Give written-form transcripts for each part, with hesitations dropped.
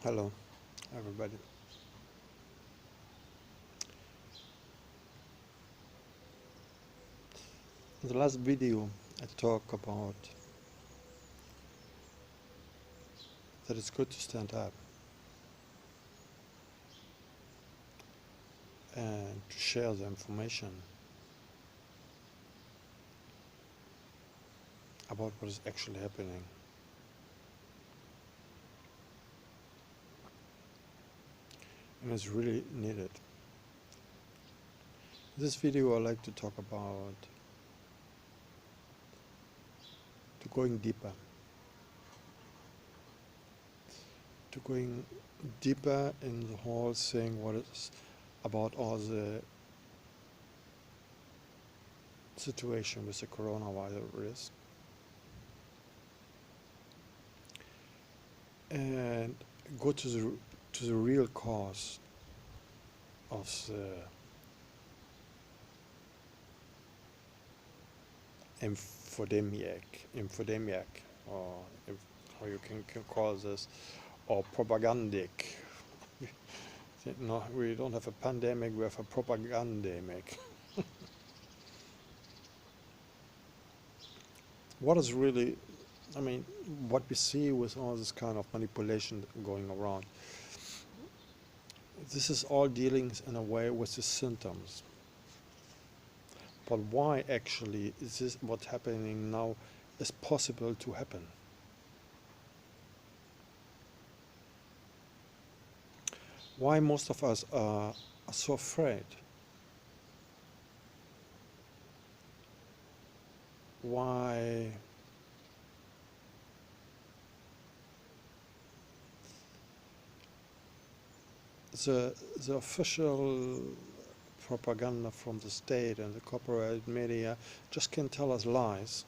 Hello, everybody. In the last video, I talked about that it's good to stand up and to share the information about what is actually happening. And it's really needed. In this video, I'd like to talk about going deeper. Going deeper in the whole thing, what is about all the situation with the coronavirus, and go to the real cause of the infodemic, or how you can call this, or propagandic. No, we don't have a pandemic, we have a propagandemic. What is really, what we see with all this kind of manipulation going around, this is all dealing in a way with the symptoms. But why actually is this what's happening now is possible to happen? Why most of us are so afraid? Why the official propaganda from the state and the corporate media just can tell us lies,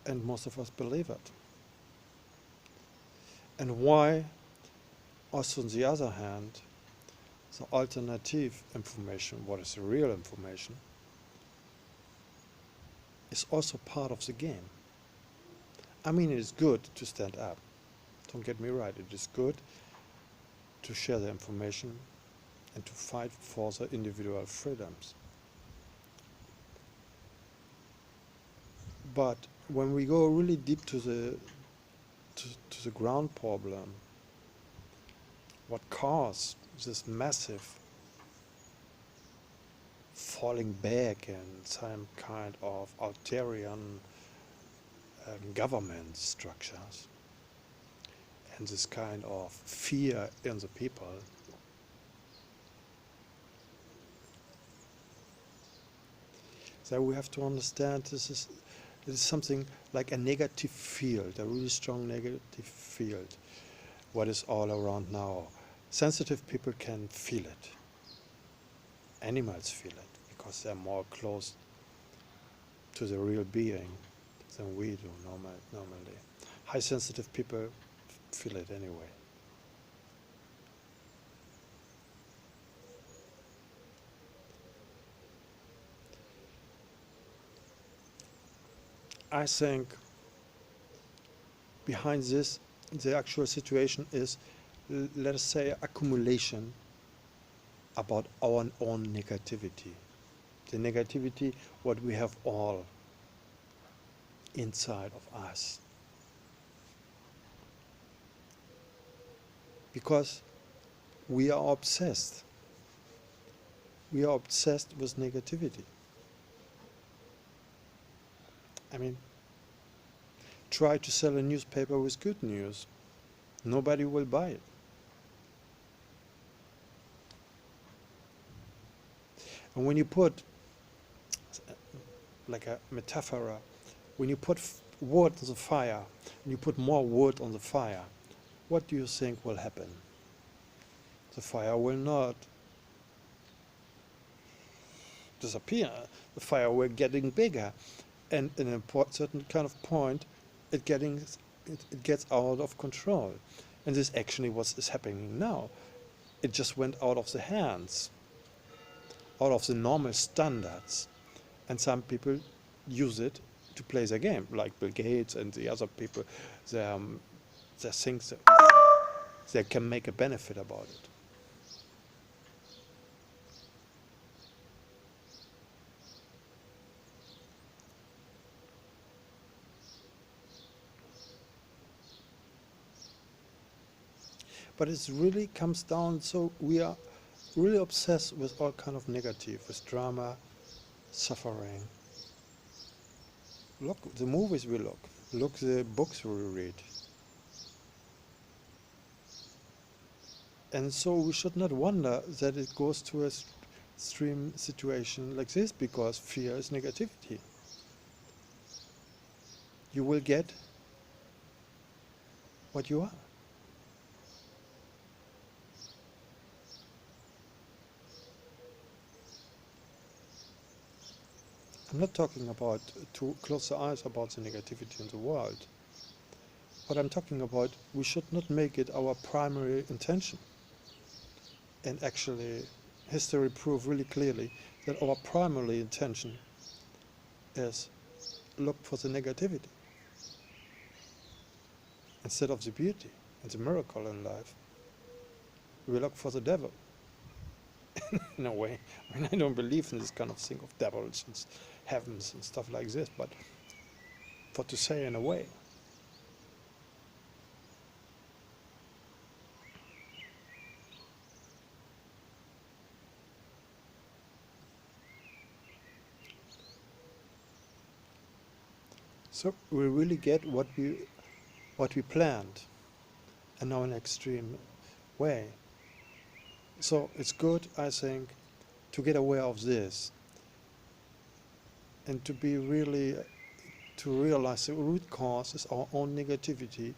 and most of us believe it? And why also, on the other hand, the alternative information, what is the real information, is also part of the game. It is good to stand up. Don't get me right, it is good to share the information and to fight for the individual freedoms. But when we go really deep to the ground problem, what caused this massive falling back in some kind of authoritarian government structures, and this kind of fear in the people, so we have to understand this is something like a negative field, a really strong negative field, what is all around now. Sensitive people can feel it. Animals feel it because they're more close to the real being than we do normally. High sensitive people feel it anyway. I think behind this, the actual situation is, let us say, accumulation about our own negativity. The negativity what we have all inside of us. Because we are obsessed. We are obsessed with negativity. Try to sell a newspaper with good news. Nobody will buy it. And when you put, like a metaphor, when you put wood on the fire, and you put more wood on the fire, what do you think will happen? The fire will not disappear. The fire will getting bigger, and in a certain kind of point, it gets out of control. And this actually what is happening now. It just went out of the hands, out of the normal standards, and some people use it to play their game, like Bill Gates and the other people. They think they can make a benefit about it. But it really comes down, so we are really obsessed with all kind of negative, with drama, suffering. Look the movies we look the books we read. And so we should not wonder that it goes to a extreme situation like this, because fear is negativity. You will get what you are. I'm not talking about to close the eyes about the negativity in the world. What I'm talking about, we should not make it our primary intention. And actually, history proved really clearly that our primary intention is look for the negativity instead of the beauty and the miracle in life. We look for the devil. In a way, I mean, I don't believe in this kind of thing of devils and heavens and stuff like this, but for to say in a way. So we really get what we planned, and now in an extreme way. So it's good, I think, to get aware of this and to be really, to realize the root cause is our own negativity,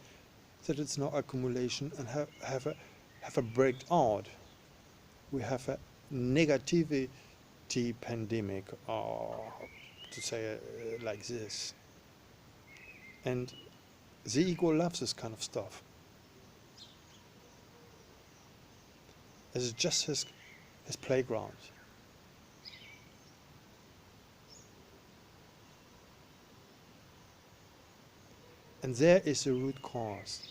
that it's no accumulation, and have a breakout. We have a negativity pandemic, or to say it like this. And the ego loves this kind of stuff. It's just his playground. And there is the root cause.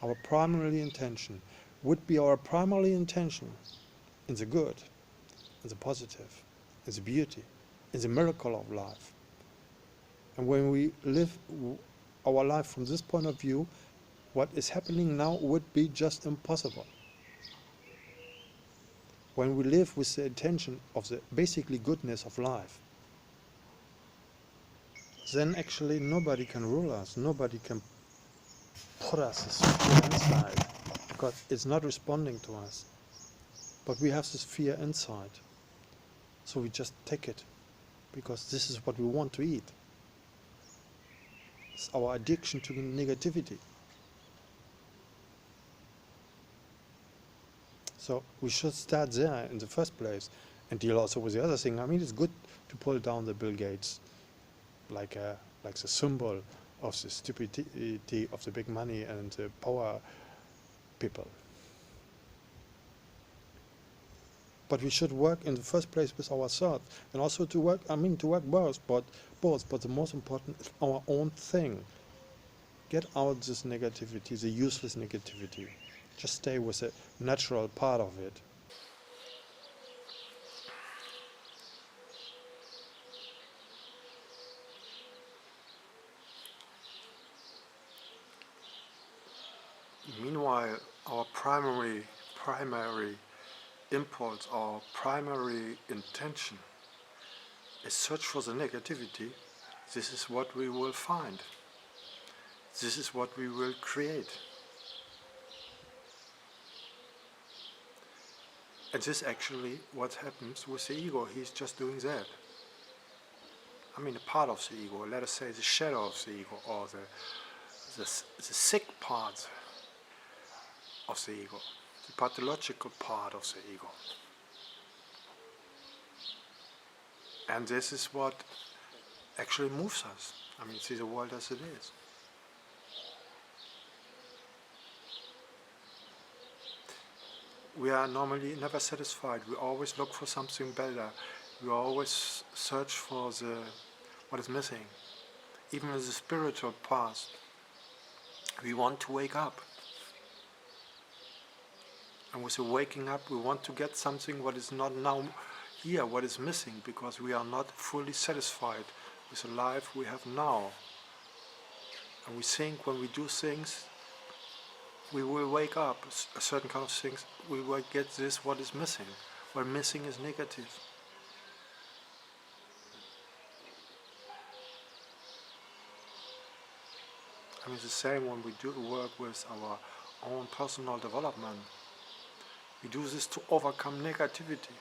Our primary intention would be our primary intention in the good, in the positive, in the beauty, in the miracle of life. And when we live our life from this point of view, what is happening now would be just impossible. When we live with the intention of the basically goodness of life, then actually nobody can rule us, nobody can put us this fear inside, because it's not responding to us. But we have this fear inside, so we just take it, because this is what we want to eat. It's our addiction to negativity. So we should start there in the first place and deal also with the other thing. I mean, it's good to pull down the Bill Gates like the symbol of the stupidity of the big money and the power people. But we should work in the first place with ourselves, and also to work both, but the most important is our own thing. Get out this negativity, the useless negativity. Just stay with the natural part of it. Meanwhile, our primary impulse, our primary intention is search for the negativity. This is what we will find. This is what we will create. And this is actually what happens with the ego. He's just doing that. I mean, a part of the ego, let us say the shadow of the ego, or the sick part of the ego, the pathological part of the ego. And this is what actually moves us. I mean, see the world as it is. We are normally never satisfied. We always look for something better. We always search for what is missing. Even in the spiritual past, we want to wake up. And with the waking up, we want to get something what is not now here, what is missing, because we are not fully satisfied with the life we have now. And we think when we do things, we will wake up, a certain kind of things, we will get this, what is missing. What missing is negative. I mean, it's the same when we do work with our own personal development. We do this to overcome negativity.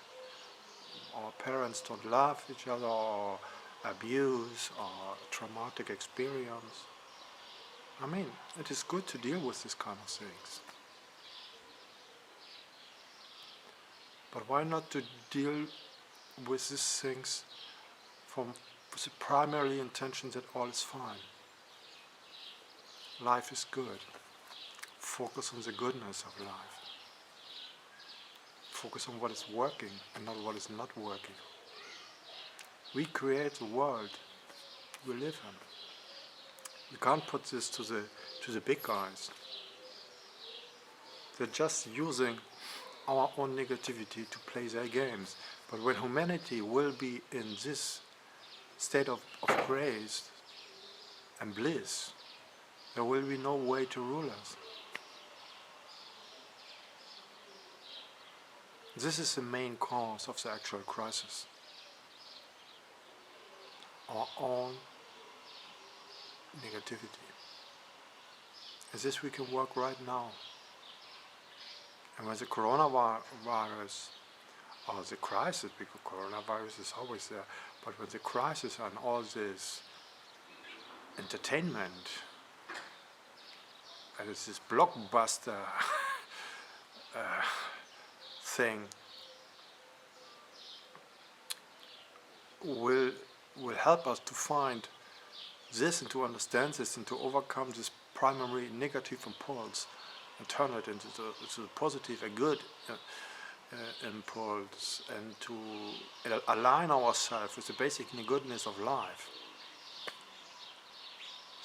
Our parents don't love each other, or abuse, or traumatic experience. I mean, it is good to deal with these kind of things. But why not to deal with these things with the primary intention that all is fine? Life is good. Focus on the goodness of life. Focus on what is working and not what is not working. We create the world we live in. You can't put this to the big guys. They're just using our own negativity to play their games. But when humanity will be in this state of grace and bliss, there will be no way to rule us. This is the main cause of the actual crisis. Our own negativity. And this we can work right now. And when the coronavirus, or the crisis, because coronavirus is always there, but when the crisis and all this entertainment, and it's this blockbuster thing, will help us to find this and to understand this and to overcome this primary negative impulse and turn it into the positive, a good impulse, and to align ourselves with the basic goodness of life,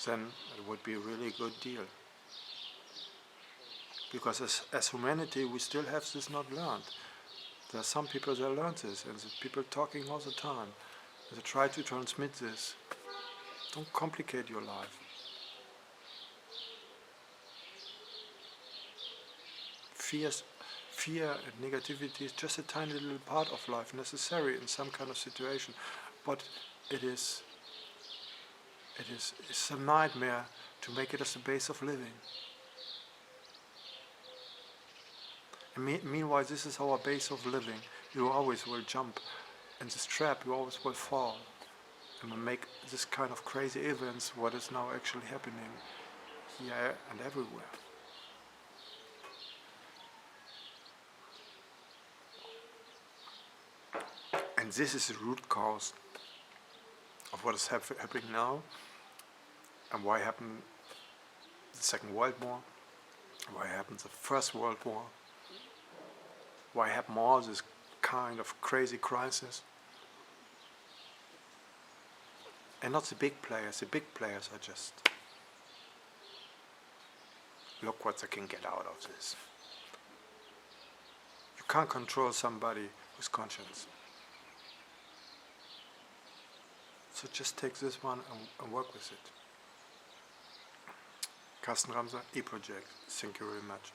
then it would be a really good deal. Because as humanity, we still have this not learned. There are some people that learn this, and the people talking all the time. They try to transmit this. Don't complicate your life. Fear and negativity is just a tiny little part of life, necessary in some kind of situation, but it's a nightmare to make it as the base of living. And meanwhile, this is our base of living. You always will jump in this trap, you always will fall, and will make this kind of crazy events what is now actually happening here and everywhere. And this is the root cause of what is happening now, and why happened the Second World War, why happened the First World War, why happened all this kind of crazy crisis. And not the big players. The big players are just, look what they can get out of this. You can't control somebody with conscience. So just take this one and work with it. Karsten Ramser, EPROJECT. Thank you very much.